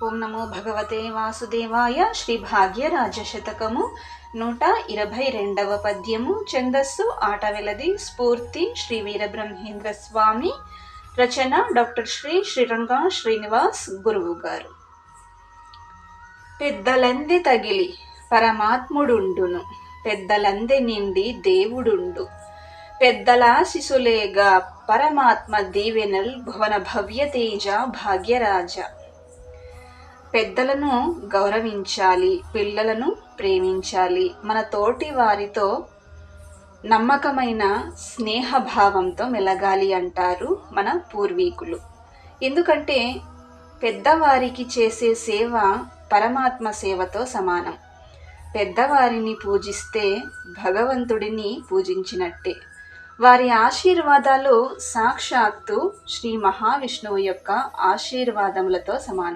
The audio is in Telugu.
ఓం నమో భగవతే వాసుదేవాయ. శ్రీ భాగ్యరాజ శతకము 122వ పద్యము. ఛందస్సు ఆటవెలది. స్ఫూర్తి శ్రీ వీరబ్రహ్మేంద్ర స్వామి. రచన డాక్టర్ శ్రీరంగ శ్రీనివాస్ గురువు గారు. పెద్దలందె తగిలి పరమాత్ముడుండును, పెద్దలందె నిండి దేవుడుండు, పెద్దలాశిసులేగా పరమాత్మ దీవెనల్ భువన భవ్య తేజ భాగ్యరాజ. పెద్దలను గౌరవించాలి, పిల్లలను ప్రేమించాలి, మన తోటి వారితో నమ్మకమైన స్నేహభావంతో మెలగాలి అంటారు మన పూర్వీకులు. ఎందుకంటే పెద్దవారికి చేసే సేవ పరమాత్మ సేవతో సమానం. పెద్దవారిని పూజిస్తే భగవంతుడిని పూజించినట్టే. వారి ఆశీర్వాదాలు సాక్షాత్తు శ్రీ మహావిష్ణువు యొక్క ఆశీర్వాదములతో సమానం.